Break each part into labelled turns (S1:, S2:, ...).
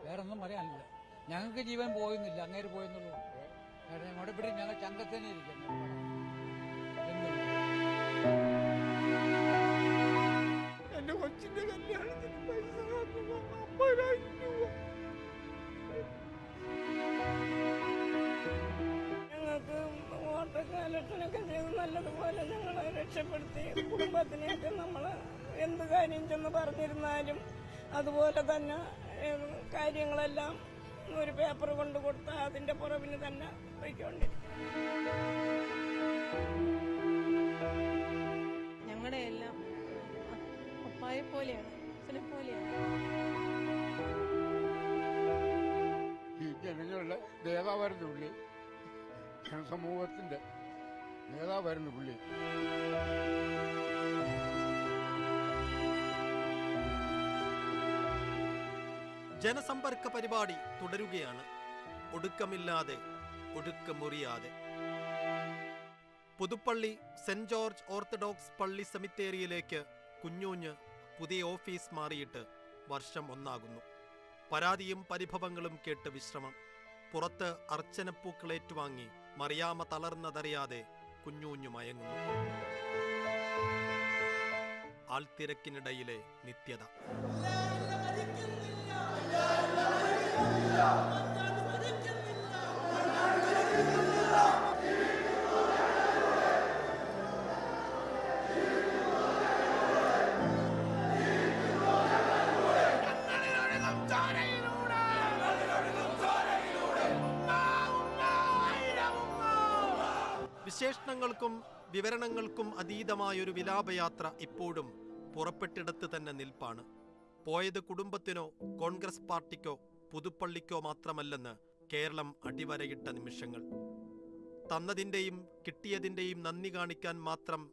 S1: വേറെ ഒന്നും പറയാനില്ല. ഞങ്ങൾക്ക് ജീവൻ പോയുന്നില്ല, അങ്ങേര് പോയെന്നുള്ളൂ. ഞങ്ങളുടെ ഇവിടെ ഞങ്ങൾ ചങ്കത്തന്നെ ഇരിക്കുന്നു.
S2: എന്റെ കൊച്ചിന്റെ കല്യാണത്തിന് പൈസ 50,000 രൂപ.
S3: ഞങ്ങൾക്ക് ഓട്ടക്കാലത്തിനൊക്കെ ചെയ്ത് നല്ലതുപോലെ ഞങ്ങളെ രക്ഷപ്പെടുത്തി. കുടുംബത്തിനെയൊക്കെ നമ്മൾ എന്ത് കാര്യം ചെന്ന് പറഞ്ഞിരുന്നാലും അതുപോലെ തന്നെ കാര്യങ്ങളെല്ലാം ഒരു പേപ്പർ കൊണ്ട് കൊടുത്താൽ അതിന്റെ പുറവിന് തന്നെ പോയിക്കൊണ്ടിരിക്കും.
S4: ഞങ്ങളുടെ എല്ലാം പപ്പായെ പോലെയാണ്, അച്ഛനെ പോലെയാണ്.
S2: ഈ ജനങ്ങളുടെ നേതാവായിരുന്നു പുള്ളി, ജനസമൂഹത്തിന്റെ നേതാവായിരുന്നു പുള്ളി.
S5: ജനസമ്പർക്ക പരിപാടി തുടരുകയാണ്. ഒടുക്കമില്ലാതെ ഒടുക്കമുറിയാതെ. പുതുപ്പള്ളി സെന്റ് ജോർജ് ഓർത്തഡോക്സ് പള്ളി സെമിത്തേരിയിലേക്ക് കുഞ്ഞൂഞ്ഞ് പുതിയ ഓഫീസ് മാറിയിട്ട് വർഷം 1 ആകുന്നു. പരാതിയും പരിഭവങ്ങളും കേട്ട് വിശ്രമം. പുറത്ത് അർച്ചനപ്പൂക്കളേറ്റുവാങ്ങി മറിയാമ്മ തളർന്നതറിയാതെ കുഞ്ഞൂഞ്ഞു മയങ്ങുന്നു. ആൾത്തിരക്കിനിടയിലെ നിത്യത. വിശേഷണങ്ങൾക്കും വിവരണങ്ങൾക്കും അതീതമായൊരു വിലാപയാത്ര ഇപ്പോഴും പുറപ്പെട്ടിടത്ത് തന്നെ നിൽപ്പാണ്. പോയത് കുടുംബത്തിനോ കോൺഗ്രസ് പാർട്ടിക്കോ പുതുപ്പള്ളിക്കോ മാത്രമല്ലെന്ന് കേരളം അടിവരയിട്ട നിമിഷങ്ങൾ. തന്നതിൻ്റെയും കിട്ടിയതിൻ്റെയും നന്ദി കാണിക്കാൻ മാത്രം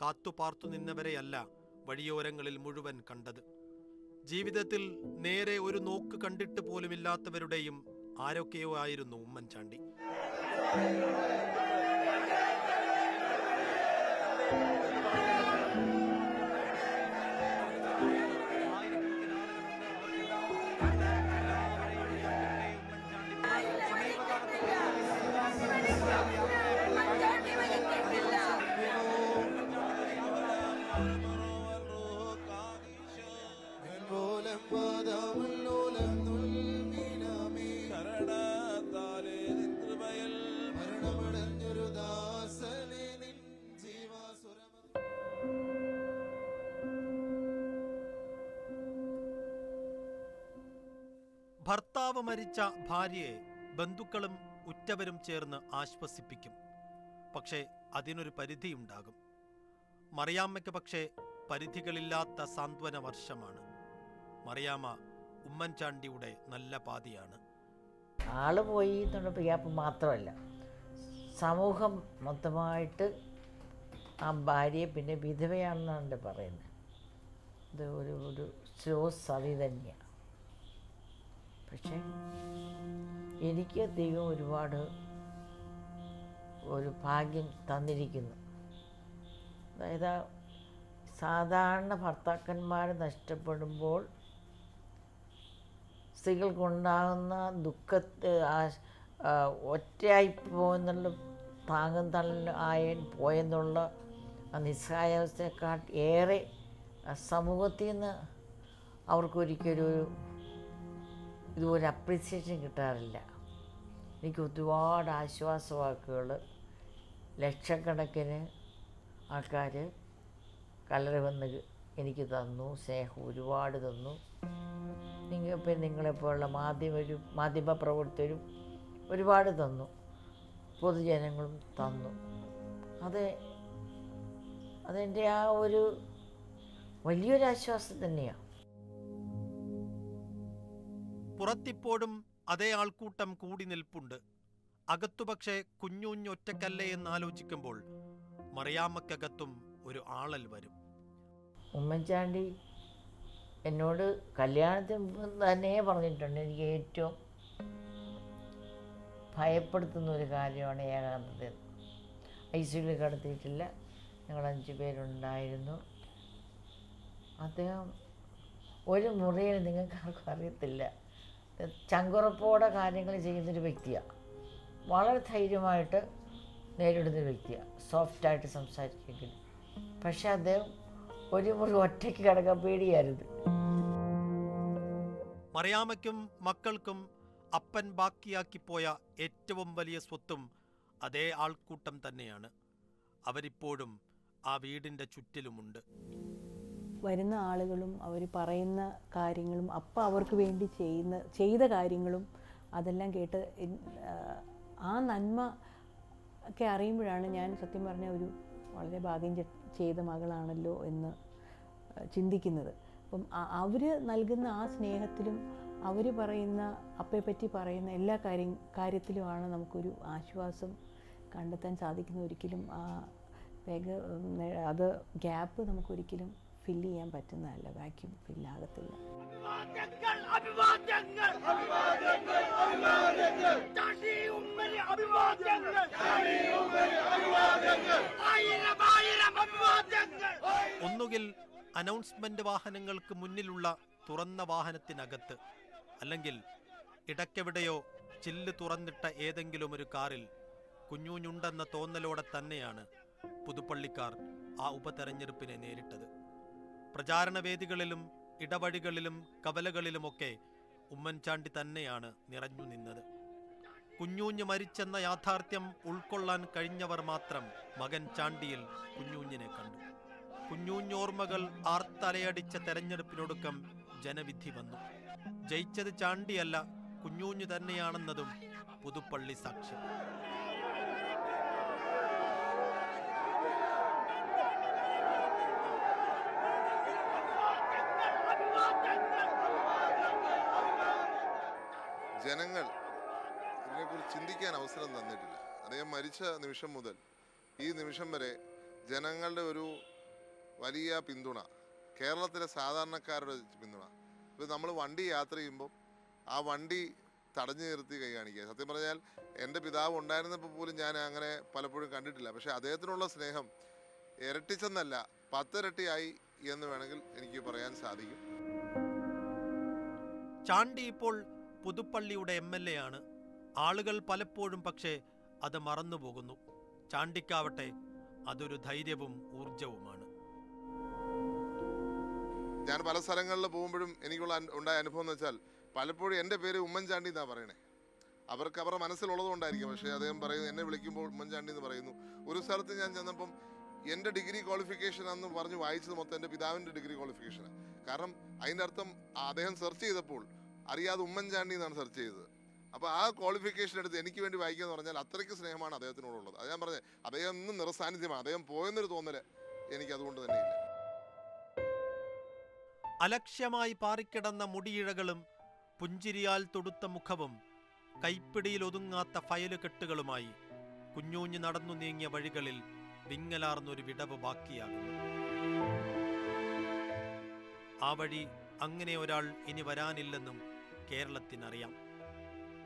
S5: കാത്തുപാർത്തു നിന്നവരെയല്ല വഴിയോരങ്ങളിൽ മുഴുവൻ കണ്ടത്. ജീവിതത്തിൽ നേരെ ഒരു നോക്ക് കണ്ടിട്ട് പോലുമില്ലാത്തവരുടെയും ആരൊക്കെയോ ആയിരുന്നു ഉമ്മൻചാണ്ടി. ഭർത്താവ് മരിച്ച ഭാര്യയെ ബന്ധുക്കളും ഉറ്റവരും ചേർന്ന് ആശ്വസിപ്പിക്കും. പക്ഷേ അതിനൊരു പരിധിയുണ്ടാകും. മറിയാമ്മയ്ക്ക് പക്ഷേ പരിധികളില്ലാത്ത സാന്ത്വന വർഷമാണ്. മറിയാമ്മ ഉമ്മൻചാണ്ടിയുടെ നല്ല പാതിയാണ്.
S6: ആള് പോയി എന്നുള്ള ഗ്യാപ്പ് മാത്രമല്ല, സമൂഹം മൊത്തമായിട്ട് ആ ഭാര്യയെ പിന്നെ വിധവയാണെന്നാണ് എൻ്റെ പറയുന്നത്. ഇത് ഒരു സ്ലോ സതി തന്നെയാണ്. പക്ഷേ എനിക്ക് ദൈവം ഒരുപാട് ഒരു ഭാഗ്യം തന്നിരിക്കുന്നു. അതായത് സാധാരണ ഭർത്താക്കന്മാർ നഷ്ടപ്പെടുമ്പോൾ സ്ത്രീകൾക്കുണ്ടാകുന്ന ദുഃഖത്തെ ഒറ്റയായി പോകുന്നുള്ള താങ്ങും പോയെന്നുള്ള നിസ്സഹായാവസ്ഥയെക്കാൾ ഏറെ സമൂഹത്തിൽ നിന്ന് അവർക്കൊരിക്കലും ഇതുപോലെ അപ്രീസിയേഷൻ കിട്ടാറില്ല. എനിക്ക് ഒരുപാട് ആശ്വാസവാക്കുകൾ ലക്ഷക്കണക്കിന് ആൾക്കാർ കലറി വന്ന് എനിക്ക് തന്നു, സ്നേഹം ഒരുപാട് തന്നു. നിങ്ങളെപ്പോലുള്ള മാധ്യമപ്രവർത്തകരും ഒരുപാട് തന്നു, പൊതുജനങ്ങളും തന്നു. അതെൻ്റെ ആ ഒരു വലിയൊരു ആശ്വാസം തന്നെയാണ്.
S5: പുറത്തിപ്പോഴും അതേ ആൾക്കൂട്ടം കൂടി നിൽപ്പുണ്ട്. അകത്തു പക്ഷേ കുഞ്ഞുഞ്ഞൊറ്റക്കല്ലേ എന്നാലോചിക്കുമ്പോൾ മറിയാമ്മക്കകത്തും ഒരു ആളൽ വരും.
S6: ഉമ്മൻചാണ്ടി എന്നോട് കല്യാണത്തിന് തന്നെ പറഞ്ഞിട്ടുണ്ട്, എനിക്ക് ഏറ്റവും ഭയപ്പെടുത്തുന്ന ഒരു കാര്യമാണ് ഏകാന്തത. ഐസിയുവിൽ കടത്തിയിട്ടില്ല, ഞങ്ങൾ 5 പേരുണ്ടായിരുന്നു. അദ്ദേഹം ഒരു മുറിയിൽ നിങ്ങൾക്ക് ആർക്കും അറിയത്തില്ല, ചങ്കുറപ്പോടെ കാര്യങ്ങൾ ചെയ്യുന്നൊരു വ്യക്തിയാണ്. വളരെ ധൈര്യമായിട്ട് നേരിടുന്നൊരു വ്യക്തിയാണ്, സോഫ്റ്റായിട്ട് സംസാരിക്കുമെങ്കിലും. പക്ഷെ അദ്ദേഹം ഒരു മുറി ഒറ്റയ്ക്ക് കിടക്കാൻ പേടിയായിരുന്നു.
S5: മറിയാമ്മയ്ക്കും മക്കൾക്കും അപ്പൻ ബാക്കിയാക്കിപ്പോയ ഏറ്റവും വലിയ സ്വത്തും അതേ ആൾക്കൂട്ടം തന്നെയാണ്. അവരിപ്പോഴും ആ വീടിൻ്റെ ചുറ്റിലുമുണ്ട്.
S7: വരുന്ന ആളുകളും അവർ പറയുന്ന കാര്യങ്ങളും അപ്പം അവർക്ക് വേണ്ടി ചെയ്ത കാര്യങ്ങളും അതെല്ലാം കേട്ട് ആ നന്മ ഒക്കെ അറിയുമ്പോഴാണ് ഞാൻ സത്യം പറഞ്ഞ ഒരു വളരെ ഭാഗ്യം ചെയ്ത മകളാണല്ലോ എന്ന് ചിന്തിക്കുന്നത്. അപ്പം അവർ നൽകുന്ന ആ സ്നേഹത്തിലും അവർ പറയുന്ന അപ്പയെപ്പറ്റി പറയുന്ന എല്ലാ കാര്യത്തിലുമാണ് നമുക്കൊരു ആശ്വാസം കണ്ടെത്താൻ സാധിക്കുന്ന. ഒരിക്കലും അത് ഗ്യാപ്പ് നമുക്കൊരിക്കലും ഫില്ല് ചെയ്യാൻ പറ്റുന്നതല്ല, വാക്യൂം ഫില്ലാകത്തില്ല.
S5: ഒന്നുകിൽ അനൗൺസ്മെന്റ് വാഹനങ്ങൾക്ക് മുന്നിലുള്ള തുറന്ന വാഹനത്തിനകത്ത്, അല്ലെങ്കിൽ ഇടയ്ക്കെവിടെയോ ചില്ല് തുറന്നിട്ട ഏതെങ്കിലും ഒരു കാറിൽ കുഞ്ഞുഞ്ഞുണ്ടെന്ന തോന്നലോടെ തന്നെയാണ് പുതുപ്പള്ളിക്കാർ ആ ഉപതെരഞ്ഞെടുപ്പിനെ നേരിട്ടത്. പ്രചാരണ വേദികളിലും ഇടവഴികളിലും കവലകളിലുമൊക്കെ ഉമ്മൻചാണ്ടി തന്നെയാണ് നിറഞ്ഞു നിന്നത്. കുഞ്ഞൂഞ്ഞ് മരിച്ചെന്ന യാഥാർത്ഥ്യം ഉൾക്കൊള്ളാൻ കഴിഞ്ഞവർ മാത്രം മകൻ ചാണ്ടിയിൽ കുഞ്ഞൂഞ്ഞിനെ കണ്ടു. കുഞ്ഞൂഞ്ഞോർമ്മകൾ ആർത്തലയടിച്ച തെരഞ്ഞെടുപ്പിനൊടുക്കം ജനവിധി വന്നു. ജയിച്ചത് ചാണ്ടിയല്ല, കുഞ്ഞൂഞ്ഞ് തന്നെയാണെന്നതും പുതുപ്പള്ളി സാക്ഷ്യം.
S8: ജനങ്ങൾ ഇതിനെക്കുറിച്ച് ചിന്തിക്കാൻ അവസരം തന്നിട്ടില്ല. അദ്ദേഹം മരിച്ച നിമിഷം മുതൽ ഈ നിമിഷം വരെ ജനങ്ങളുടെ ഒരു വലിയ പിന്തുണ, കേരളത്തിലെ സാധാരണക്കാരുടെ പിന്തുണ. ഇപ്പോൾ നമ്മൾ വണ്ടി യാത്ര ചെയ്യുമ്പോൾ ആ വണ്ടി തടഞ്ഞു നിർത്തി കൈ കാണിക്കുക. സത്യം പറഞ്ഞാൽ എൻ്റെ പിതാവ് ഉണ്ടായിരുന്നപ്പോൾ പോലും ഞാൻ അങ്ങനെ പലപ്പോഴും കണ്ടിട്ടില്ല. പക്ഷേ അദ്ദേഹത്തിനുള്ള സ്നേഹം ഇരട്ടിച്ചെന്നല്ല 10 ഇരട്ടിയായി എന്ന് വേണമെങ്കിൽ എനിക്ക് പറയാൻ സാധിക്കും.
S5: ചാണ്ടി ഇപ്പോൾ പുതുപ്പള്ളിയുടെ MLA ആണ്. ആളുകൾ പലപ്പോഴും പക്ഷേ അത് മറന്നുപോകുന്നു. ചാണ്ടിക്കാവട്ടെ അതൊരു ധൈര്യവും ഊർജവുമാണ്.
S8: ഞാൻ പല സ്ഥലങ്ങളിൽ പോകുമ്പോഴും എനിക്കുള്ള ഉണ്ടായ അനുഭവം എന്ന് വെച്ചാൽ, പലപ്പോഴും എൻ്റെ പേര് ഉമ്മൻചാണ്ടി എന്നാണ് പറയണേ. അവർക്ക് അവരുടെ മനസ്സിലുള്ളതുകൊണ്ടായിരിക്കും. പക്ഷേ അദ്ദേഹം പറയുന്നു, എന്നെ വിളിക്കുമ്പോൾ ഉമ്മൻചാണ്ടി എന്ന് പറയുന്നു. ഒരു സ്ഥലത്ത് ഞാൻ ചെന്നപ്പം എൻ്റെ ഡിഗ്രി ക്വാളിഫിക്കേഷൻ അന്ന് പറഞ്ഞ് വായിച്ചത് മൊത്തം എൻ്റെ പിതാവിൻ്റെ ഡിഗ്രി ക്വാളിഫിക്കേഷനാണ്. കാരണം അതിൻ്റെ അർത്ഥം അദ്ദേഹം സെർച്ച് ചെയ്തപ്പോൾ അറിയാതെ ഉമ്മൻചാണ്ടി എന്നാണ് സെർച്ച് ചെയ്തത്. അപ്പോൾ ആ ക്വാളിഫിക്കേഷൻ എടുത്ത് എനിക്ക് വേണ്ടി വായിക്കുക എന്ന് പറഞ്ഞാൽ അത്രയ്ക്ക് സ്നേഹമാണ് അദ്ദേഹത്തിനോടുള്ളത്. അത് ഞാൻ പറഞ്ഞത്, അദ്ദേഹം ഇന്നും നിറസാന്നിധ്യമാണ്. അദ്ദേഹം പോയെന്നൊരു തോന്നൽ എനിക്കതുകൊണ്ട് തന്നെയില്ല.
S5: അലക്ഷ്യമായി പാറിക്കിടന്ന മുടിയിഴകളും പുഞ്ചിരിയാൽ തൊടുത്ത മുഖവും കൈപ്പിടിയിൽ ഒതുങ്ങാത്ത ഫയല് കെട്ടുകളുമായി കുഞ്ഞൂഞ്ഞ് നടന്നു നീങ്ങിയ വഴികളിൽ വിങ്ങലാർന്നൊരു വിടവ് ബാക്കിയാകുന്നു. ആ വഴി അങ്ങനെ ഒരാൾ ഇനി വരാനില്ലെന്നും കേരളത്തിനറിയാം.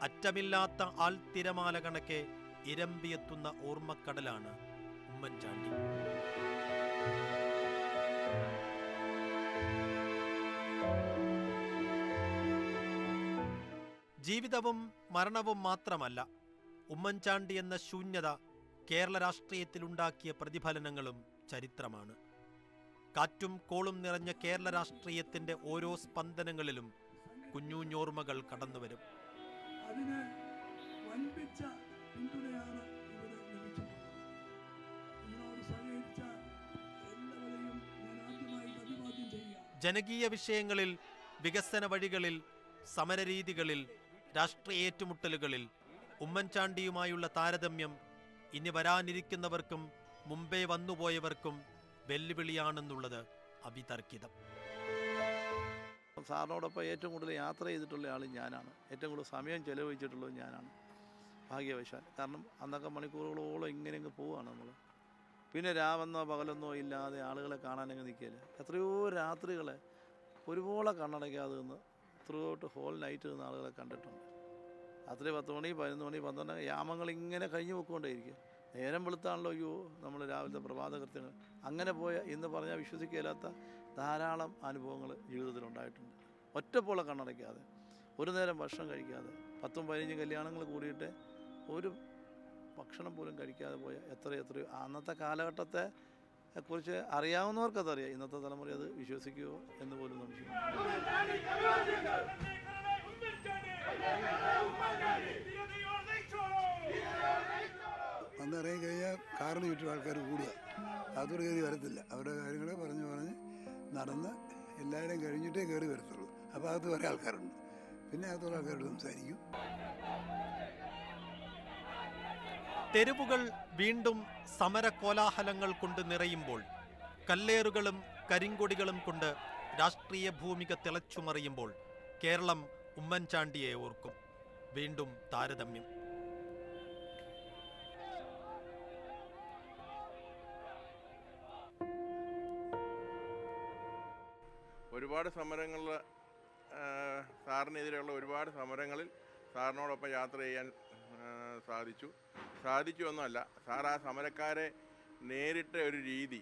S5: അറ്റമില്ലാത്ത ആൾത്തിരമാല കണക്കെ ഇരമ്പിയെത്തുന്ന ഓർമ്മക്കടലാണ് ഉമ്മൻചാണ്ടി. ജീവിതവും മരണവും മാത്രമല്ല, ഉമ്മൻചാണ്ടി എന്ന ശൂന്യത കേരള രാഷ്ട്രീയത്തിലുണ്ടാക്കിയ പ്രതിഫലനങ്ങളും ചരിത്രമാണ്. കാറ്റും കോളും നിറഞ്ഞ കേരള രാഷ്ട്രീയത്തിന്റെ ഓരോ സ്പന്ദനങ്ങളിലും കുഞ്ഞൂഞ്ഞോർമ്മകൾ കടന്നുവരും.
S9: അതിന് വൻപിച്ച പിന്തുണയാണ് ഇവിടെ ലഭിച്ചത്. ഇതിനോട് സഹകരിച്ച എല്ലാവരെയും ഞാൻ ആദ്യമായി അഭിവാദ്യം ചെയ്യുക.
S5: ജനകീയ വിഷയങ്ങളിൽ, വികസന വഴികളിൽ, സമരരീതികളിൽ, രാഷ്ട്രീയ ഏറ്റുമുട്ടലുകളിൽ ഉമ്മൻചാണ്ടിയുമായുള്ള താരതമ്യം ഇനി വരാനിരിക്കുന്നവർക്കും മുമ്പേ വന്നുപോയവർക്കും വെല്ലുവിളിയാണെന്നുള്ളത് അവിതർക്കിതം.
S10: സാറിനോടൊപ്പം ഏറ്റവും കൂടുതൽ യാത്ര ചെയ്തിട്ടുള്ള ആൾ ഞാനാണ്. ഏറ്റവും കൂടുതൽ സമയം ചെലവഴിച്ചിട്ടുള്ളത് ഞാനാണ്, ഭാഗ്യവശാൽ. കാരണം അന്നൊക്കെ മണിക്കൂറുകളോളം ഇങ്ങനെയൊക്കെ പോവുകയാണ് നമ്മൾ. പിന്നെ രാവെന്നോ പകലെന്നോ ഇല്ലാതെ ആളുകളെ കാണാനങ്ങ് നിൽക്കില്ല. എത്രയോ രാത്രികളെ ഒരുപോലെ കണ്ണടയ്ക്കാതെ നിന്ന് ത്രൂ ഔട്ട് ഹോൾ നൈറ്റ് നിന്ന് ആളുകളെ കണ്ടിട്ടുണ്ട്. രാത്രി 10 മണി 11 മണി 12 യാമങ്ങൾ ഇങ്ങനെ കഴിഞ്ഞു പോയിക്കൊണ്ടേയിരിക്കും. നേരം വെളുത്താണല്ലോ അയ്യോ നമ്മൾ രാവിലത്തെ പ്രഭാത കൃത്യങ്ങൾ. അങ്ങനെ പോയ എന്ന് പറഞ്ഞാൽ വിശ്വസിക്കില്ലാത്ത ധാരാളം അനുഭവങ്ങൾ ജീവിതത്തിലുണ്ടായിട്ടുണ്ട്. ഒറ്റപ്പോളെ കണ്ണടയ്ക്കാതെ ഒരു നേരം ഭക്ഷണം കഴിക്കാതെ 10-15 കല്യാണങ്ങൾ കൂടിയിട്ട് ഒരു ഭക്ഷണം പോലും കഴിക്കാതെ പോയ എത്രയോ അന്നത്തെ കാലഘട്ടത്തെ കുറിച്ച് അറിയാവുന്നവർക്കതറിയാം. ഇന്നത്തെ തലമുറ അത് വിശ്വസിക്കുമോ എന്ന് പോലും സംശയം.
S9: വന്നിറങ്ങി കഴിഞ്ഞാൽ കാറിന് ചുറ്റും ആൾക്കാർ കൂടുക, അകത്തോട് കയറി വരത്തില്ല. അവരുടെ കാര്യങ്ങളെ പറഞ്ഞ് നടന്ന് എല്ലാവരുടെയും കഴിഞ്ഞിട്ടേ കയറി വരത്തുള്ളൂ. അപ്പോൾ അകത്ത് കുറേ ആൾക്കാരുണ്ട്. പിന്നെ അകത്തുള്ള ആൾക്കാരോട് സംസാരിക്കും.
S5: തെരുവുകൾ വീണ്ടും സമര കോലാഹലങ്ങൾ കൊണ്ട് നിറയുമ്പോൾ, കല്ലേറുകളും കരിങ്കൊടികളും കൊണ്ട് രാഷ്ട്രീയ ഭൂമിക തിളച്ചുമറിയുമ്പോൾ കേരളം ഉമ്മൻചാണ്ടിയെ ഓർക്കും. വീണ്ടും താരതമ്യം.
S11: ഒരുപാട് സമരങ്ങളിൽ സാറിനെതിരെയുള്ള ഒരുപാട് സമരങ്ങളിൽ സാറിനോടൊപ്പം യാത്ര ചെയ്യാൻ സാധിച്ചു ഒന്നുമല്ല, സാർ ആ സമരക്കാരെ നേരിട്ട ഒരു രീതി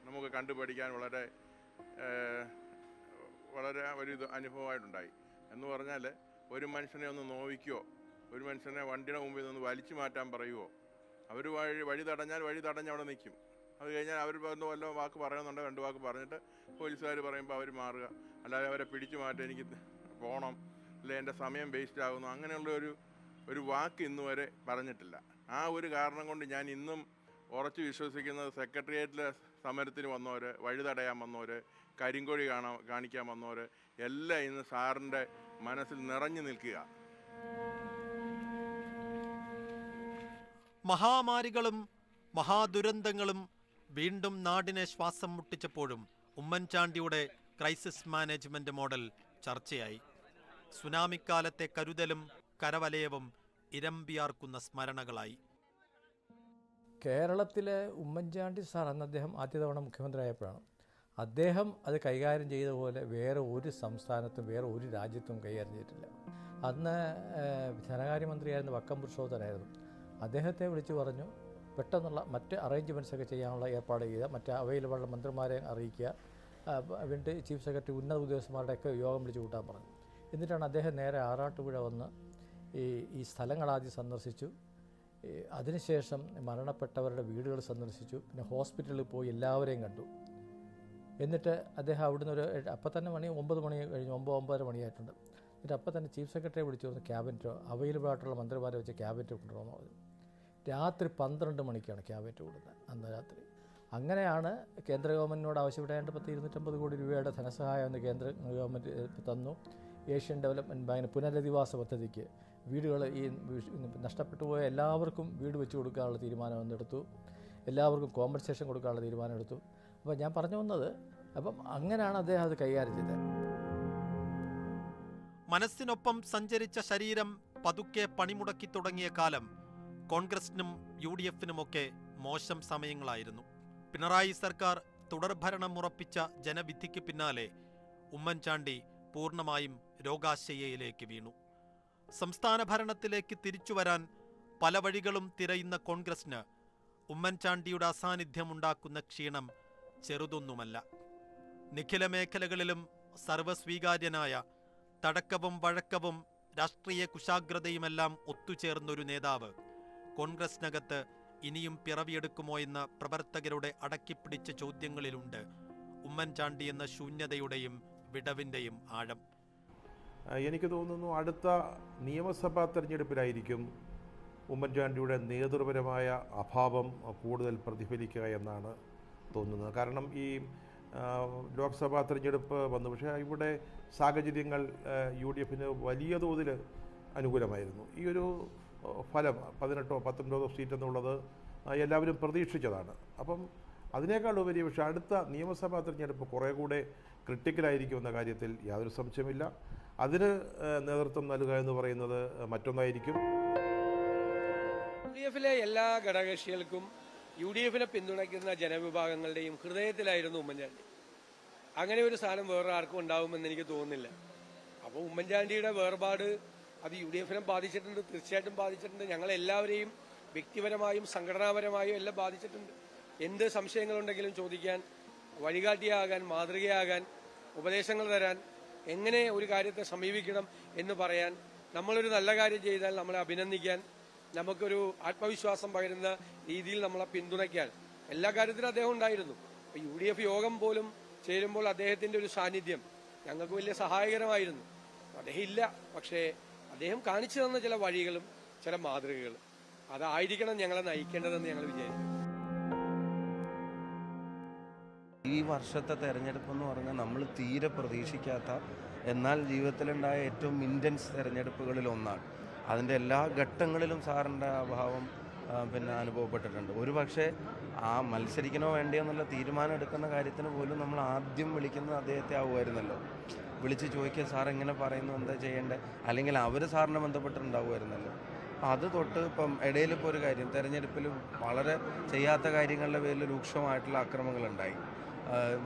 S11: നമുക്ക് കണ്ടുപഠിക്കാൻ വളരെ ഒരു അനുഭവമായിട്ടുണ്ടായി. എന്ന് പറഞ്ഞാൽ ഒരു മനുഷ്യനെ ഒന്ന് നോവിക്കുകയോ ഒരു മനുഷ്യനെ വണ്ടിയുടെ മുമ്പിൽ നിന്ന് വലിച്ചു മാറ്റാൻ പറയുമോ, അവർ വഴി തടഞ്ഞാൽ വഴി തടഞ്ഞ് അവിടെ നിൽക്കും. അത് കഴിഞ്ഞാൽ അവർ വല്ല വാക്ക് പറയുന്നുണ്ട്, 2 വാക്ക് പറഞ്ഞിട്ട് പോലീസുകാർ പറയുമ്പോൾ അവർ മാറുക. അല്ലാതെ അവരെ പിടിച്ചു മാറ്റാൻ എനിക്ക് പോകണം, അല്ലെ എൻ്റെ സമയം വേസ്റ്റ് ആകുന്നു, അങ്ങനെയുള്ള ഒരു വാക്ക് ഇന്ന് വരെ പറഞ്ഞിട്ടില്ല. ആ ഒരു കാരണം കൊണ്ട് ഞാൻ ഇന്നും ഉറച്ചു വിശ്വസിക്കുന്നത് സെക്രട്ടേറിയറ്റിലെ സമരത്തിന് വന്നവർ, വഴി തടയാൻ വന്നവർ, കരിങ്കൊടി കാണിക്കാൻ വന്നവർ എല്ലാം ഇന്ന് സാറിൻ്റെ മനസ്സിൽ നിറഞ്ഞു നിൽക്കുക.
S5: മഹാമാരികളും മഹാദുരന്തങ്ങളും വീണ്ടും നാടിനെ ശ്വാസം മുട്ടിച്ചപ്പോഴും ഉമ്മൻചാണ്ടിയുടെ ക്രൈസിസ് മാനേജ്മെന്റ് മോഡൽ ചർച്ചയായി. സുനാമിക്കാലത്തെ കരുതലും കരവലയവും ഇരമ്പിയാർക്കുന്ന സ്മരണകളായി.
S12: കേരളത്തിലെ ഉമ്മൻചാണ്ടി സാർ അന്ന് അദ്ദേഹം ആദ്യ തവണ മുഖ്യമന്ത്രിയായപ്പോഴാണ് അദ്ദേഹം അത് കൈകാര്യം ചെയ്ത പോലെ വേറെ ഒരു സംസ്ഥാനത്തും വേറെ ഒരു രാജ്യത്തും കൈകാര്യം ചെയ്തിട്ടില്ല. അന്ന് ധനകാര്യമന്ത്രിയായിരുന്ന വക്കം പുരുഷോത്തനായിരുന്നു. അദ്ദേഹത്തെ വിളിച്ചു പറഞ്ഞു, പെട്ടെന്നുള്ള മറ്റ് അറേഞ്ച്മെൻറ്റ്സൊക്കെ ചെയ്യാനുള്ള ഏർപ്പാട് ചെയ്യുക, മറ്റ് അവൈലബിളുള്ള മന്ത്രിമാരെ അറിയിക്കുക, വീണ്ടും ചീഫ് സെക്രട്ടറി ഉന്നത ഉദ്യോഗസ്ഥന്മാരുടെയൊക്കെ യോഗം വിളിച്ചു കൂട്ടാൻ പറഞ്ഞു. എന്നിട്ടാണ് അദ്ദേഹം നേരെ ആറാട്ടുപുഴ വന്ന് ഈ സ്ഥലങ്ങളാദ്യം സന്ദർശിച്ചു. അതിനുശേഷം മരണപ്പെട്ടവരുടെ വീടുകൾ സന്ദർശിച്ചു. പിന്നെ ഹോസ്പിറ്റലിൽ പോയി എല്ലാവരെയും കണ്ടു. എന്നിട്ട് അദ്ദേഹം അവിടുന്ന് അപ്പം തന്നെ 9 മണി കഴിഞ്ഞ് 9-9:30 മണിയായിട്ടുണ്ട്. എന്നിട്ട് അപ്പം തന്നെ ചീഫ് സെക്രട്ടറിയെ വിളിച്ചു വന്ന് ക്യാബിനറ്റോ അവൈലബിൾ ആയിട്ടുള്ള മന്ത്രിമാരെ വെച്ച് ക്യാബിനറ്റ് കൊണ്ടുവന്നു പറഞ്ഞു. രാത്രി 12 മണിക്കാണ് ക്യാബിനറ്റ് കൂടുന്നത് അന്ന് രാത്രി. അങ്ങനെയാണ് കേന്ദ്ര ഗവൺമെൻറ്റിനോട് ആവശ്യപ്പെടേണ്ട 250 കോടി രൂപയുടെ ധനസഹായം എന്ന് കേന്ദ്ര ഗവൺമെൻറ് തന്നു. ഏഷ്യൻ ഡെവലപ്മെൻറ്റ് ബാങ്കിന് പുനരധിവാസ പദ്ധതിക്ക് വീടുകൾ ഈ നഷ്ടപ്പെട്ടു പോയ എല്ലാവർക്കും വീട് വെച്ച് കൊടുക്കാനുള്ള തീരുമാനം എടുത്തു. എല്ലാവർക്കും കോമ്പൻസേഷൻ കൊടുക്കാനുള്ള തീരുമാനം എടുത്തു. അപ്പോൾ ഞാൻ പറഞ്ഞു വന്നത്, അപ്പം അങ്ങനെയാണ് അദ്ദേഹം അത് കൈകാര്യം ചെയ്തത്.
S5: മനസ്സിനൊപ്പം സഞ്ചരിച്ച ശരീരം പതുക്കെ പണിമുടക്കി തുടങ്ങിയ കാലം കോൺഗ്രസിനും UDF-നുമൊക്കെ മോശം സമയങ്ങളായിരുന്നു. പിണറായി സർക്കാർ തുടർഭരണം ഉറപ്പിച്ച ജനവിധിക്ക് പിന്നാലെ ഉമ്മൻചാണ്ടി പൂർണ്ണമായും രോഗാശയയിലേക്ക് വീണു. സംസ്ഥാന ഭരണത്തിലേക്ക് തിരിച്ചുവരാൻ പല വഴികളും തിരയുന്ന കോൺഗ്രസിന് ഉമ്മൻചാണ്ടിയുടെ അസാന്നിധ്യമുണ്ടാക്കുന്ന ക്ഷീണം ചെറുതൊന്നുമല്ല. നിഖില മേഖലകളിലും സർവസ്വീകാര്യനായ തടക്കവും വഴക്കവും രാഷ്ട്രീയ കുശാഗ്രതയുമെല്ലാം ഒത്തുചേർന്നൊരു നേതാവ് കോൺഗ്രസിനകത്ത് ഇനിയും പിറവിയെടുക്കുമോ എന്ന പ്രവർത്തകരുടെ അടക്കിപ്പിടിച്ച ചോദ്യങ്ങളിലുണ്ട് ഉമ്മൻചാണ്ടി എന്ന ശൂന്യതയുടെയും വിടവിൻ്റെയും ആഴം.
S13: എനിക്ക് തോന്നുന്നു അടുത്ത നിയമസഭാ തെരഞ്ഞെടുപ്പിലായിരിക്കും ഉമ്മൻചാണ്ടിയുടെ നേതൃപരമായ അഭാവം കൂടുതൽ പ്രതിഫലിക്കുക എന്നാണ് തോന്നുന്നത്. കാരണം ഈ ലോക്സഭാ തെരഞ്ഞെടുപ്പ് വന്നു, പക്ഷേ ഇവിടെ സാഹചര്യങ്ങൾ UDF-ന് വലിയ തോതിൽ അനുകൂലമായിരുന്നു. ഈ ഒരു ഫലം 18 or 19 സീറ്റ് എന്നുള്ളത് എല്ലാവരും പ്രതീക്ഷിച്ചതാണ്. അപ്പം അതിനേക്കാൾ ഉപരി പക്ഷേ അടുത്ത നിയമസഭാ തെരഞ്ഞെടുപ്പ് കുറേ കൂടെ ക്രിട്ടിക്കലായിരിക്കുമെന്ന കാര്യത്തിൽ യാതൊരു സംശയമില്ല. അതിന് നേതൃത്വം നൽകുക എന്ന് പറയുന്നത് മറ്റൊന്നായിരിക്കും.
S14: UDF-ലെ എല്ലാ ഘടകകക്ഷികൾക്കും UDF-നെ പിന്തുണയ്ക്കുന്ന ജനവിഭാഗങ്ങളുടെയും ഹൃദയത്തിലായിരുന്നു ഉമ്മൻചാണ്ടി. അങ്ങനെ ഒരു സ്ഥാനം വേറെ ആർക്കും ഉണ്ടാവുമെന്ന് എനിക്ക് തോന്നുന്നില്ല. അപ്പോൾ ഉമ്മൻചാണ്ടിയുടെ വേർപാട് അത് UDF-നെ ബാധിച്ചിട്ടുണ്ട്, തീർച്ചയായിട്ടും ബാധിച്ചിട്ടുണ്ട്. ഞങ്ങളെല്ലാവരെയും വ്യക്തിപരമായും സംഘടനാപരമായും എല്ലാം ബാധിച്ചിട്ടുണ്ട്. എന്ത് സംശയങ്ങളുണ്ടെങ്കിലും ചോദിക്കാൻ, വഴികാട്ടിയാകാൻ, മാതൃകയാകാൻ, ഉപദേശങ്ങൾ തരാൻ, എങ്ങനെ ഒരു കാര്യത്തെ സമീപിക്കണം എന്ന് പറയാൻ, നമ്മളൊരു നല്ല കാര്യം ചെയ്താൽ നമ്മളെ അഭിനന്ദിക്കാൻ, നമുക്കൊരു ആത്മവിശ്വാസം പകരുന്ന രീതിയിൽ നമ്മളെ പിന്തുണയ്ക്കാൻ എല്ലാ കാര്യത്തിലും അദ്ദേഹം ഉണ്ടായിരുന്നു. ഇപ്പോൾ UDF യോഗം പോലും ചേരുമ്പോൾ അദ്ദേഹത്തിൻ്റെ ഒരു സാന്നിധ്യം ഞങ്ങൾക്ക് വലിയ സഹായകരമായിരുന്നു. അദ്ദേഹം ഇല്ല, പക്ഷേ അദ്ദേഹം കാണിച്ചു തന്ന ചില വഴികളും ചില മാതൃകകളും അതായിരിക്കണം ഞങ്ങളെ നയിക്കേണ്ടതെന്ന് ഞങ്ങൾ വിചാരിക്കുന്നു.
S15: ഈ വർഷത്തെ തെരഞ്ഞെടുപ്പ് എന്ന് പറഞ്ഞാൽ നമ്മൾ തീരെ പ്രതീക്ഷിക്കാത്ത, എന്നാൽ ജീവിതത്തിലുണ്ടായ ഏറ്റവും ഇൻറ്റൻസ് തെരഞ്ഞെടുപ്പുകളിൽ ഒന്നാണ്. അതിൻ്റെ എല്ലാ ഘട്ടങ്ങളിലും സാറിൻ്റെ അഭാവം അനുഭവപ്പെട്ടിട്ടുണ്ട്. ഒരു പക്ഷേ ആ മത്സരിക്കണോ വേണ്ടയോ എന്നുള്ള തീരുമാനം എടുക്കുന്ന കാര്യത്തിന് പോലും നമ്മൾ ആദ്യം വിളിക്കുന്നത് അദ്ദേഹത്തെ ആവുമായിരുന്നല്ലോ. വിളിച്ച് ചോദിക്കുക, സാർ എങ്ങനെ പറയുന്നു, എന്താ ചെയ്യേണ്ടത്, അല്ലെങ്കിൽ അവർ സാറിനെ ബന്ധപ്പെട്ടിട്ടുണ്ടാവുമായിരുന്നല്ലോ. അത് തൊട്ട് ഇപ്പം ഇടയിലിപ്പോൾ ഒരു കാര്യം, തെരഞ്ഞെടുപ്പിൽ വളരെ ചെയ്യാത്ത കാര്യങ്ങളുടെ പേരിൽ രൂക്ഷമായിട്ടുള്ള അക്രമങ്ങളുണ്ടായി,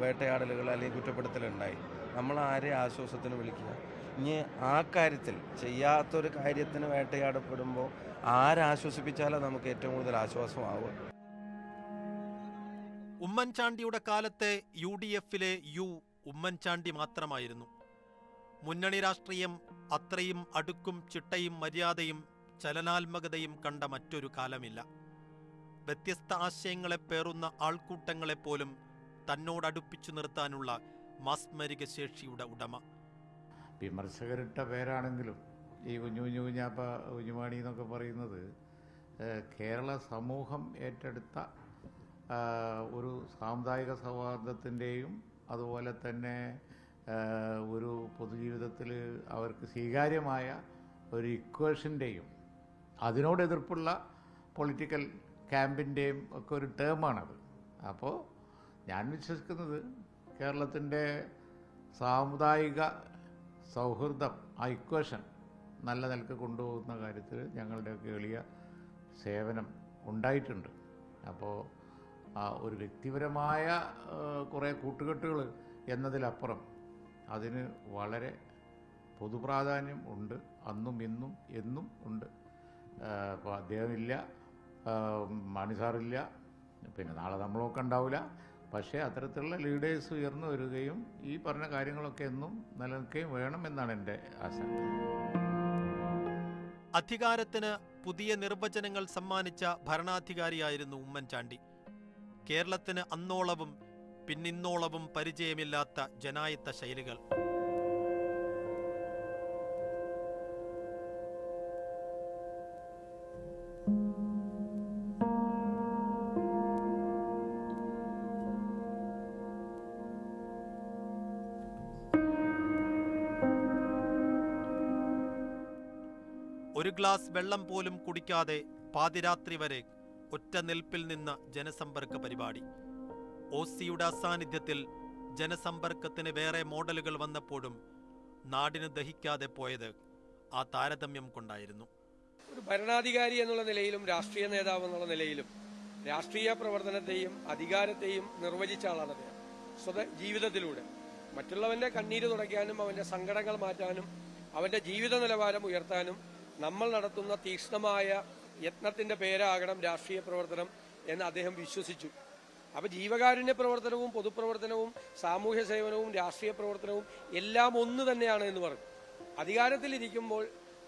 S15: വേട്ടയാടലുകൾ അല്ലെങ്കിൽ കുറ്റപ്പെടുത്തലുണ്ടായി. നമ്മൾ ആരെ ആശ്വാസത്തിന് വിളിക്കുക? ഇനി ആ കാര്യത്തിൽ ചെയ്യാത്തൊരു കാര്യത്തിന് വേട്ടയാടപ്പെടുമ്പോൾ ആരാശ്വസിപ്പിച്ചാലോ നമുക്ക് ഏറ്റവും കൂടുതൽ ആശ്വാസമാവുക.
S5: ഉമ്മൻചാണ്ടിയുടെ കാലത്തെ UDFലെ ഉമ്മൻചാണ്ടി മാത്രമായിരുന്നു. മുന്നണി രാഷ്ട്രീയം അത്രയും അടുക്കും ചിട്ടയും മര്യാദയും ചലനാത്മകതയും കണ്ട മറ്റൊരു കാലമില്ല. വ്യത്യസ്ത ആശയങ്ങളെ പേറുന്ന ആൾക്കൂട്ടങ്ങളെപ്പോലും തന്നോടടുപ്പിച്ചു നിർത്താനുള്ള മാസ്മരിക ശേഷിയുടെ ഉടമ.
S16: വിമർശകരിട്ട പേരാണെങ്കിലും ഈ കുഞ്ഞുകുഞ്ഞാപ്പ കുഞ്ഞുമാണി എന്നൊക്കെ പറയുന്നത് കേരള സമൂഹം ഏറ്റെടുത്ത ഒരു സാമുദായിക സൗഹാർദ്ദത്തിൻ്റെയും അതുപോലെ തന്നെ ഒരു പൊതുജീവിതത്തിൽ അവർക്ക് സ്വീകാര്യമായ ഒരു ഇക്വേഷൻ്റെയും അതിനോട് എതിർപ്പുള്ള പൊളിറ്റിക്കൽ ക്യാമ്പിൻ്റെയും ഒക്കെ ഒരു ടേമാണത്. അപ്പോൾ ഞാൻ വിശ്വസിക്കുന്നത് കേരളത്തിൻ്റെ സാമുദായിക സൗഹൃദം, ആ ഇക്വേഷൻ നല്ല നിലക്ക് കൊണ്ടുപോകുന്ന കാര്യത്തിൽ ഞങ്ങളുടെയൊക്കെ എളിയ സേവനം ഉണ്ടായിട്ടുണ്ട്. അപ്പോൾ ഒരു വ്യക്തിപരമായ കുറേ കൂട്ടുകെട്ടുകൾ എന്നതിലപ്പുറം അതിന് വളരെ പൊതുപ്രാധാന്യം ഉണ്ട്, അന്നും ഇന്നും എന്നും ഉണ്ട്. അപ്പോൾ അദ്ദേഹമില്ല, മാണിസാറില്ല, പിന്നെ നാളെ നമ്മളൊക്കെ ഉണ്ടാവില്ല. പക്ഷേ അത്തരത്തിലുള്ള ലീഡേഴ്സ് ഉയർന്നു വരികയും ഈ പറഞ്ഞ കാര്യങ്ങളൊക്കെ എന്നും നിലനിൽക്കുകയും വേണമെന്നാണ് എൻ്റെ ആശ.
S5: അധികാരത്തിന് പുതിയ നിർവചനങ്ങൾ സമ്മാനിച്ച ഭരണാധികാരിയായിരുന്നു ഉമ്മൻചാണ്ടി. കേരളത്തിന് അന്നോളവും പിന്നിന്നോളവും പരിചയമില്ലാത്ത ജനായത്ത ശൈലികൾ. ഒരു ഗ്ലാസ് വെള്ളം പോലും കുടിക്കാതെ പാതിരാത്രി വരെ ഒറ്റ നിൽപ്പിൽ നിന്ന ജനസമ്പർക്ക പരിപാടി. OCയുടെ അസാന്നിധ്യത്തിൽ ജനസമ്പർക്കത്തിന് വേറെ മോഡലുകൾ വന്നപ്പോഴും നാടിന് ദഹിക്കാതെ പോയത് ആ താരതമ്യം കൊണ്ടായിരുന്നു.
S14: ഒരു ഭരണാധികാരി എന്നുള്ള നിലയിലും രാഷ്ട്രീയ നേതാവ് എന്നുള്ള നിലയിലും രാഷ്ട്രീയ പ്രവർത്തനത്തെയും അധികാരത്തെയും നിർവചിച്ച ആളാണ് അദ്ദേഹം. ജീവിതത്തിലൂടെ മറ്റുള്ളവന്റെ കണ്ണീര് തുടയ്ക്കാനും അവന്റെ സങ്കടങ്ങൾ മാറ്റാനും അവന്റെ ജീവിത നിലവാരം ഉയർത്താനും നമ്മൾ നടത്തുന്ന തീക്ഷ്ണമായ യത്നത്തിന്റെ പേരാകണം രാഷ്ട്രീയ പ്രവർത്തനം എന്ന് അദ്ദേഹം വിശ്വസിച്ചു. അപ്പോൾ ജീവകാരുണ്യ പ്രവർത്തനവും പൊതുപ്രവർത്തനവും സാമൂഹ്യ സേവനവും രാഷ്ട്രീയ പ്രവർത്തനവും എല്ലാം ഒന്ന് തന്നെയാണ് എന്ന് പറഞ്ഞു. അധികാരത്തിലിരിക്കുമ്പോൾ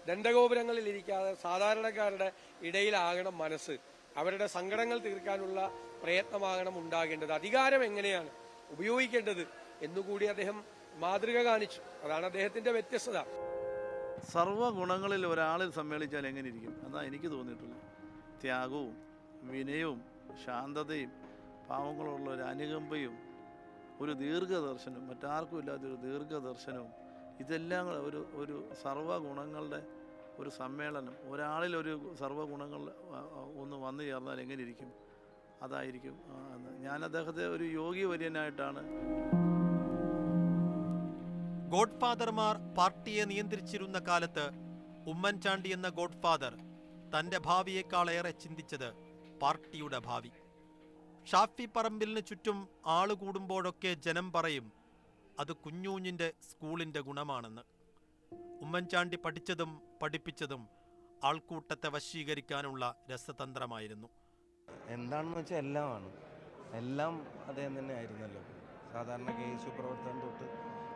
S14: ദണ്ഡഗോപുരങ്ങളിൽ ഇരിക്കാതെ സാധാരണക്കാരുടെ ഇടയിലാകണം മനസ്സ്, അവരുടെ സങ്കടങ്ങൾ തീർക്കാനുള്ള പ്രയത്നമാകണം ഉണ്ടാകേണ്ടത്. അധികാരം എങ്ങനെയാണ് ഉപയോഗിക്കേണ്ടത് എന്നുകൂടി അദ്ദേഹം മാതൃക കാണിച്ചു. അതാണ് അദ്ദേഹത്തിന്റെ വ്യത്യസ്തത.
S10: സർവ്വഗുണങ്ങളിൽ ഒരാളിൽ സമ്മേളിച്ചാൽ എങ്ങനെ ഇരിക്കും എന്നാണ് എനിക്ക് തോന്നിയിട്ടുള്ളത്. ത്യാഗവും വിനയവും ശാന്തതയും പാവങ്ങളുള്ള ഒരു അനുകമ്പയും ഒരു ദീർഘദർശനവും മറ്റാർക്കും ഇല്ലാത്തൊരു ദീർഘദർശനവും ഇതെല്ലാം ഒരു സർവ്വഗുണങ്ങളുടെ ഒരു സമ്മേളനം. ഒരാളിൽ ഒരു സർവ്വഗുണങ്ങൾ ഒന്ന് വന്നു ചേർന്നാൽ എങ്ങനെ ഇരിക്കും? അതായിരിക്കും. ഞാൻ അദ്ദേഹത്തെ ഒരു യോഗി വര്യനായിട്ടാണ്.
S5: ഗോഡ്ഫാദർമാർ പാർട്ടിയെ നിയന്ത്രിച്ചിരുന്ന കാലത്ത് ഉമ്മൻചാണ്ടി എന്ന ഗോഡ്ഫാദർ തന്റെ ഭാവിയേക്കാളേറെ ചിന്തിച്ചത് പാർട്ടിയുടെ ഭാവി. ഷാഫി പറമ്പിലിന് ചുറ്റും ആളുകൂടുമ്പോഴൊക്കെ ജനം പറയും അത് കുഞ്ഞൂഞ്ഞിൻ്റെ സ്കൂളിൻ്റെ ഗുണമാണെന്ന്. ഉമ്മൻചാണ്ടി പഠിച്ചതും പഠിപ്പിച്ചതും ആൾക്കൂട്ടത്തെ വശീകരിക്കാനുള്ള രസതന്ത്രമായിരുന്നു.
S15: എന്താണെന്ന് വെച്ചാൽ എല്ലാം അദ്ദേഹം തന്നെ ആയിരുന്നല്ലോ. സാധാരണ KSU പ്രവർത്തനം തൊട്ട്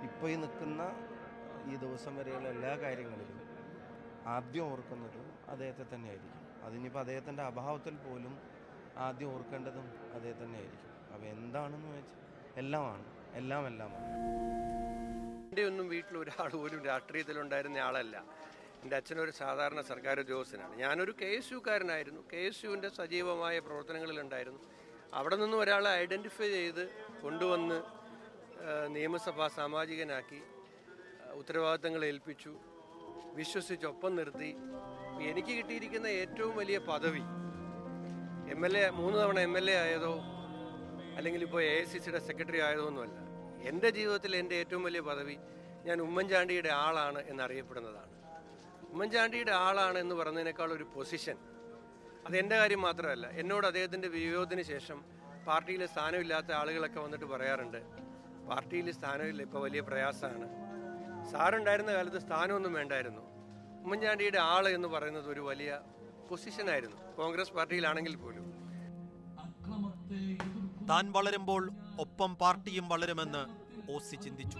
S15: ഇപ്പോൾ ഈ നിൽക്കുന്ന ഈ ദിവസം വരെയുള്ള എല്ലാ കാര്യങ്ങളിലും ആദ്യം ഓർക്കുന്നത് അദ്ദേഹത്തെ തന്നെയായിരിക്കും. അതിനിപ്പോൾ അദ്ദേഹത്തിൻ്റെ അഭാവത്തിൽ പോലും ആദ്യം ഓർക്കേണ്ടതും അദ്ദേഹത്തെ തന്നെയായിരിക്കും. അപ്പോൾ എന്താണെന്ന് വെച്ചാൽ എല്ലാമാണ്, എല്ലാമാണ്.
S14: എൻ്റെ ഒന്നും വീട്ടിൽ ഒരാൾ പോലും രാഷ്ട്രീയത്തിലുണ്ടായിരുന്ന ആളല്ല. എൻ്റെ അച്ഛനൊരു സാധാരണ സർക്കാർ ഉദ്യോഗസ്ഥനാണ്. ഞാനൊരു KSUക്കാരനായിരുന്നു. KSUവിൻ്റെ സജീവമായ പ്രവർത്തനങ്ങളിലുണ്ടായിരുന്നു. അവിടെ നിന്നും ഒരാളെ ഐഡൻറ്റിഫൈ ചെയ്ത് കൊണ്ടുവന്ന് നിയമസഭാ സാമാജികനാക്കി ഉത്തരവാദിത്തങ്ങൾ ഏൽപ്പിച്ചു, വിശ്വസിച്ച് ഒപ്പം നിർത്തി. എനിക്ക് കിട്ടിയിരിക്കുന്ന ഏറ്റവും വലിയ പദവി MLA 3 തവണ MLA ആയതോ അല്ലെങ്കിൽ ഇപ്പോൾ AICCയുടെ സെക്രട്ടറി ആയതോ ഒന്നുമല്ല. എൻ്റെ ജീവിതത്തിൽ എൻ്റെ ഏറ്റവും വലിയ പദവി ഞാൻ ഉമ്മൻചാണ്ടിയുടെ ആളാണ് എന്നറിയപ്പെടുന്നതാണ്. ഉമ്മൻചാണ്ടിയുടെ ആളാണ് എന്ന് പറയുന്നതിനേക്കാൾ ഒരു പൊസിഷൻ, അതെൻ്റെ കാര്യം മാത്രമല്ല, എന്നോട് അദ്ദേഹത്തിൻ്റെ വിയോഗത്തിന് ശേഷം പാർട്ടിയിൽ സ്ഥാനമില്ലാത്ത ആളുകളൊക്കെ വന്നിട്ട് പറയാറുണ്ട്, പാർട്ടിയിൽ സ്ഥാനമില്ല, ഇപ്പോൾ വലിയ പ്രയാസമാണ്. സാറുണ്ടായിരുന്ന കാലത്ത് സ്ഥാനമൊന്നും വേണ്ടായിരുന്നു. ഉമ്മൻചാണ്ടിയുടെ ആൾ എന്ന് പറയുന്നത് ഒരു വലിയ പൊസിഷനായിരുന്നു, കോൺഗ്രസ് പാർട്ടിയിലാണെങ്കിൽ പോലും.
S5: താൻ വളരുമ്പോൾ ഒപ്പം പാർട്ടിയും വളരുമെന്ന് OC ചിന്തിച്ചു.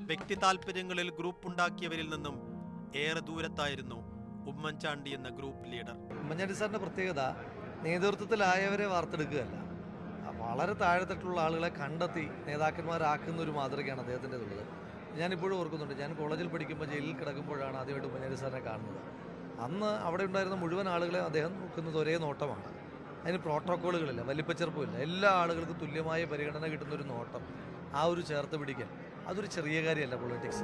S5: വ്യക്തി താല്പര്യങ്ങളിൽ ഗ്രൂപ്പ് ഉണ്ടാക്കിയവരിൽ നിന്നും ഏറെ ദൂരത്തായിരുന്നു ഉമ്മൻചാണ്ടി എന്ന ഗ്രൂപ്പ് ലീഡർ.
S17: ഉമ്മൻചാണ്ടി സാറിൻ്റെ പ്രത്യേകത നേതൃത്വത്തിലായവരെ വാർത്തെടുക്കുകയല്ല, വളരെ താഴെത്തട്ടുള്ള ആളുകളെ കണ്ടെത്തി നേതാക്കന്മാരാക്കുന്ന ഒരു മാതൃകയാണ് അദ്ദേഹത്തിൻ്റെതുള്ളത്. ഞാനിപ്പോഴും ഓർക്കുന്നുണ്ട്, ഞാൻ കോളേജിൽ പഠിക്കുമ്പോൾ ജയിലിൽ കിടക്കുമ്പോഴാണ് ആദ്യമായിട്ട് ഉമ്മൻചാണ്ടി സാറിനെ കാണുന്നത്. അന്ന് അവിടെ ഉണ്ടായിരുന്ന മുഴുവൻ ആളുകളെ അദ്ദേഹം നോക്കുന്നത് ഒരേ നോട്ടമാണ്. അതിന് പ്രോട്ടോക്കോളുകളില്ല, വലിപ്പച്ചെറുപ്പമില്ല, എല്ലാ ആളുകൾക്കും തുല്യമായ പരിഗണന കിട്ടുന്നൊരു നോട്ടം, ആ ഒരു ചേർത്ത് പിടിക്കൽ, അതൊരു ചെറിയ കാര്യമല്ല പൊളിറ്റിക്സ്.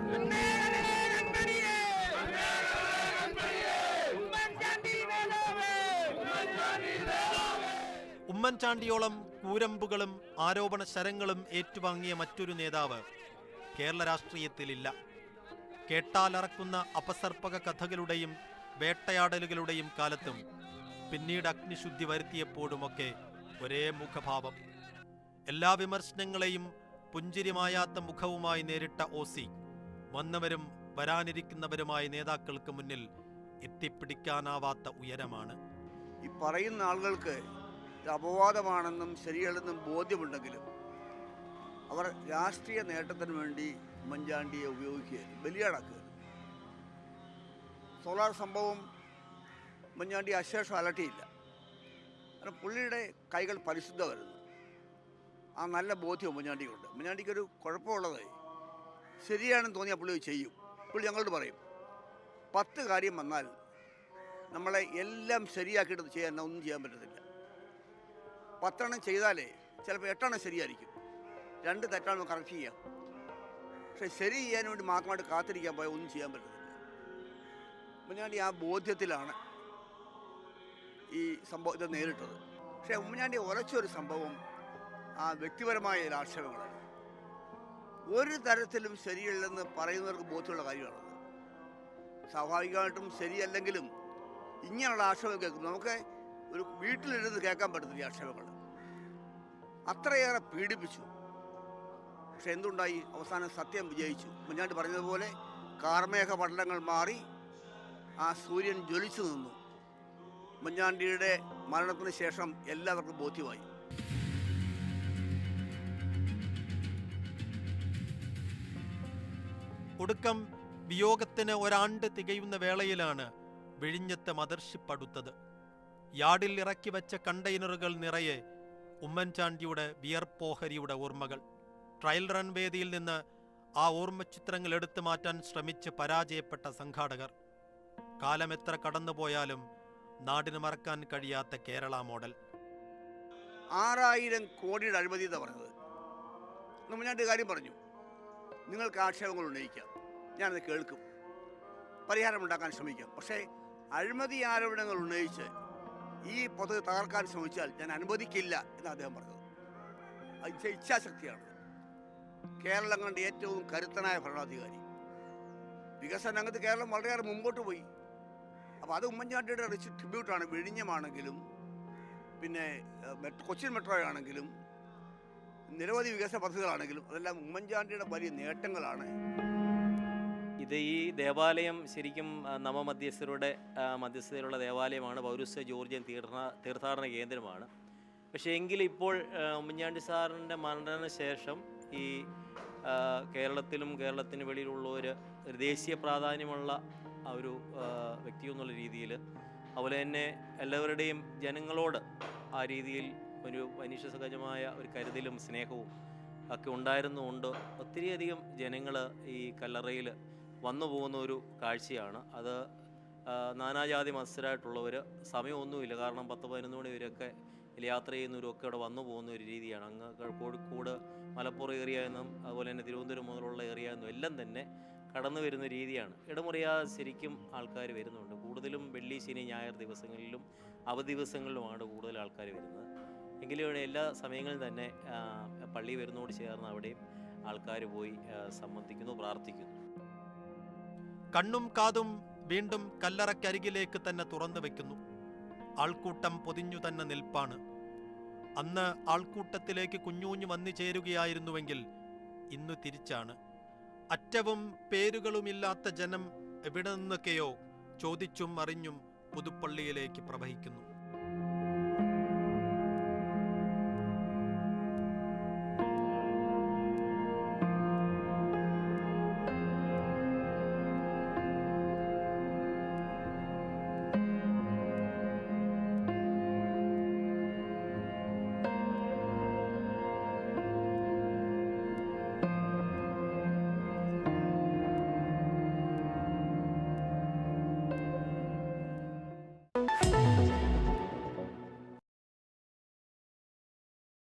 S5: ഉമ്മൻചാണ്ടിയോളം കൂരമ്പുകളും ആരോപണ ശരങ്ങളും ഏറ്റുവാങ്ങിയ മറ്റൊരു നേതാവ് കേരള രാഷ്ട്രീയത്തിലില്ല. കേട്ടാലറക്കുന്ന അപസർപ്പക കഥകളുടെയും വേട്ടയാടലുകളുടെയും കാലത്തും പിന്നീട് അഗ്നിശുദ്ധി വരുത്തിയപ്പോഴുമൊക്കെ ഒരേ മുഖഭാവം. എല്ലാ വിമർശനങ്ങളെയും പുഞ്ചിരിമായാത്ത മുഖവുമായി നേരിട്ട OC വന്നവരും വരാനിരിക്കുന്നവരുമായ നേതാക്കൾക്ക് മുന്നിൽ എത്തിപ്പിടിക്കാനാവാത്ത ഉയരമാണ്.
S18: ഈ പറയുന്ന ആളുകൾക്ക് ഇത് അപവാദമാണെന്നും ശരിയല്ലെന്നും ബോധ്യമുണ്ടെങ്കിലും അവർ രാഷ്ട്രീയ നേട്ടത്തിന് വേണ്ടി ഉമ്മൻചാണ്ടിയെ ഉപയോഗിക്കുകയായിരുന്നു, ബലിയാടാക്കുക. സോളാർ സംഭവം ഉമ്മൻചാണ്ടി അശേഷം അലട്ടിയില്ല. കാരണം പുള്ളിയുടെ കൈകൾ പരിശുദ്ധമായിരുന്നു. ആ നല്ല ബോധ്യം ഉമ്മൻചാണ്ടിക്കുണ്ട്. ഉമ്മൻചാണ്ടിക്കൊരു കുഴപ്പമുള്ളത്, ശരിയാണെന്ന് തോന്നിയാൽ പുള്ളി ചെയ്യും. പുള്ളി ഞങ്ങളോട് പറയും, 10 കാര്യം വന്നാൽ നമ്മളെ എല്ലാം ശരിയാക്കിയിട്ട് ചെയ്യാൻ ഒന്നും ചെയ്യാൻ പറ്റത്തില്ല. 10 എണ്ണം ചെയ്താലേ ചിലപ്പോൾ 8 എണ്ണം ശരിയായിരിക്കും, 2 തെറ്റാണ് കറക്റ്റ് ചെയ്യാം. പക്ഷെ ശരി ചെയ്യാൻ വേണ്ടി മാത്രമായിട്ട് കാത്തിരിക്കാൻ പോയാൽ ഒന്നും ചെയ്യാൻ പറ്റത്തില്ല. ഉമ്മൻചാണ്ടി ആ ബോധ്യത്തിലാണ് ഈ സംഭവത്തെ നേരിട്ടത്. പക്ഷേ ഉമ്മൻചാണ്ടി ഉറച്ചൊരു സംഭവം ആ വ്യക്തിപരമായ ചില ആക്ഷേപങ്ങളാണ്. ഒരു തരത്തിലും ശരിയല്ലെന്ന് പറയുന്നവർക്ക് ബോധ്യമുള്ള കാര്യമാണത്. സ്വാഭാവികമായിട്ടും ശരിയല്ലെങ്കിലും ഇങ്ങനെയുള്ള ആക്ഷേപം കേൾക്കും. നമുക്ക് ഒരു വീട്ടിലിരുന്ന് കേൾക്കാൻ പറ്റത്തില്ല ഈ ആക്ഷേപങ്ങൾ. അത്രയേറെ പീഡിപ്പിച്ചു. പക്ഷെ എന്തുണ്ടായി? അവസാനം സത്യം വിജയിച്ചു. ഉമ്മൻചാണ്ടി പറഞ്ഞതുപോലെ കാർമേഘ പടലങ്ങൾ മാറി ആ സൂര്യൻ ജ്വലിച്ചു നിന്നു. ഉമ്മൻചാണ്ടിയുടെ മരണത്തിന് ശേഷം എല്ലാവർക്കും ബോധ്യമായി.
S5: ഒടുക്കം വിയോഗത്തിന് ഒരാണ്ട് തികയുന്ന വേളയിലാണ് വിഴിഞ്ഞത്ത് മദർഷിപ്പ് അടുത്തത്. യാർഡിൽ ഇറക്കി വെച്ച കണ്ടെയ്നറുകൾ നിറയെ ഉമ്മൻചാണ്ടിയുടെ വിയർപ്പോഹരിയുടെ ഓർമ്മകൾ. ട്രയൽ റൺ വേദിയിൽ നിന്ന് ആ ഓർമ്മചിത്രങ്ങൾ എടുത്തു മാറ്റാൻ ശ്രമിച്ച് പരാജയപ്പെട്ട സംഘാടകർ. കാലം എത്ര കടന്നുപോയാലും നാടിന് മറക്കാൻ കഴിയാത്ത കേരള മോഡൽ.
S18: 6000 കോടിയുടെ അഴിമതി എന്നാണ് പറഞ്ഞത്. ഉമ്മൻചാണ്ടി കാര്യം പറഞ്ഞു, നിങ്ങൾക്ക് ആക്ഷേപങ്ങൾ ഉന്നയിക്കാം, ഞാനത് കേൾക്കും, പരിഹാരമുണ്ടാക്കാൻ ശ്രമിക്കാം. പക്ഷേ അഴിമതി ആരോപണങ്ങൾ ഉന്നയിച്ച് ഈ പദ്ധതി തകർക്കാൻ ശ്രമിച്ചാൽ ഞാൻ അനുവദിക്കില്ല എന്ന് അദ്ദേഹം പറഞ്ഞത്. അത് ഇച്ഛാശക്തിയാണ്. കേരളം കണ്ട് ഏറ്റവും കരുത്തനായ ഭരണാധികാരി. വികസന രംഗത്ത് കേരളം വളരെയേറെ മുമ്പോട്ട് പോയി. അപ്പോൾ അത് ഉമ്മൻചാണ്ടിയുടെ റിച്ച് ട്രിബ്യൂട്ടാണ്. വിഴിഞ്ഞമാണെങ്കിലും പിന്നെ കൊച്ചിൻ മെട്രോ ആണെങ്കിലും നിരവധി വികസന പദ്ധതികളാണെങ്കിലും അതെല്ലാം ഉമ്മൻചാണ്ടിയുടെ വലിയ നേട്ടങ്ങളാണ്.
S19: ഇത് ഈ ദേവാലയം ശരിക്കും നവമധ്യസ്ഥരുടെ മധ്യസ്ഥതയിലുള്ള ദേവാലയമാണ്. പൗരസ്ത്യ ജോർജിയൻ തീർത്ഥാടന കേന്ദ്രമാണ്. പക്ഷേ എങ്കിലും ഇപ്പോൾ ഉമ്മൻചാണ്ടി സാറിൻ്റെ മരണശേഷം ഈ കേരളത്തിലും കേരളത്തിന് വെളിയിലുള്ളവർ ഒരു ദേശീയ പ്രാധാന്യമുള്ള ഒരു വ്യക്തി എന്നുള്ള രീതിയിൽ, അതുപോലെ തന്നെ എല്ലാവരുടെയും ജനങ്ങളോട് ആ രീതിയിൽ ഒരു മനുഷ്യസഹജമായ ഒരു കരുതലും സ്നേഹവും ഒക്കെ ഉണ്ടായിരുന്നുകൊണ്ട് ഒത്തിരിയധികം ജനങ്ങൾ ഈ കല്ലറയിൽ വന്നു പോകുന്ന ഒരു കാഴ്ചയാണ്. അത് നാനാജാതി മത്സരമായിട്ടുള്ളവർ, സമയമൊന്നുമില്ല, കാരണം 10-11 മണി വരെയൊക്കെ യാത്ര ചെയ്യുന്നവരൊക്കെ അവിടെ വന്നു പോകുന്ന ഒരു രീതിയാണ്. അങ്ങ് കോഴിക്കോട് മലപ്പുറം ഏരിയ എന്നും അതുപോലെ തന്നെ തിരുവനന്തപുരം മുതലുള്ള ഏരിയ എന്നും എല്ലാം തന്നെ കടന്നു വരുന്ന രീതിയാണ്. ഇടമുറിയാതെ ശരിക്കും ആൾക്കാർ വരുന്നുണ്ട്. കൂടുതലും വെള്ളി, ശനി, ഞായർ ദിവസങ്ങളിലും അവധി ദിവസങ്ങളിലുമാണ് കൂടുതൽ ആൾക്കാർ വരുന്നത്. എങ്കിലും ഇവിടെ എല്ലാ സമയങ്ങളിലും തന്നെ പള്ളി വരുന്നതോട് ചേർന്ന് അവിടെയും ആൾക്കാർ പോയി സംബന്ധിക്കുന്നു, പ്രാർത്ഥിക്കുന്നു.
S5: കണ്ണും കാതും വീണ്ടും കല്ലറക്കരികിലേക്ക് തന്നെ തുറന്നു വെക്കുന്നു. ആൾക്കൂട്ടം പൊതിഞ്ഞു തന്നെ നിൽപ്പാണ്. അന്ന് ആൾക്കൂട്ടത്തിലേക്ക് കുഞ്ഞുകുഞ്ഞു വന്നു ചേരുകയായിരുന്നുവെങ്കിൽ ഇന്നു തിരിച്ചാണ്. അറ്റവും പേരുകളുമില്ലാത്ത ജനം എവിടെ നിന്നൊക്കെയോ ചോദിച്ചും അറിഞ്ഞും പുതുപ്പള്ളിയിലേക്ക് പ്രവഹിക്കുന്നു.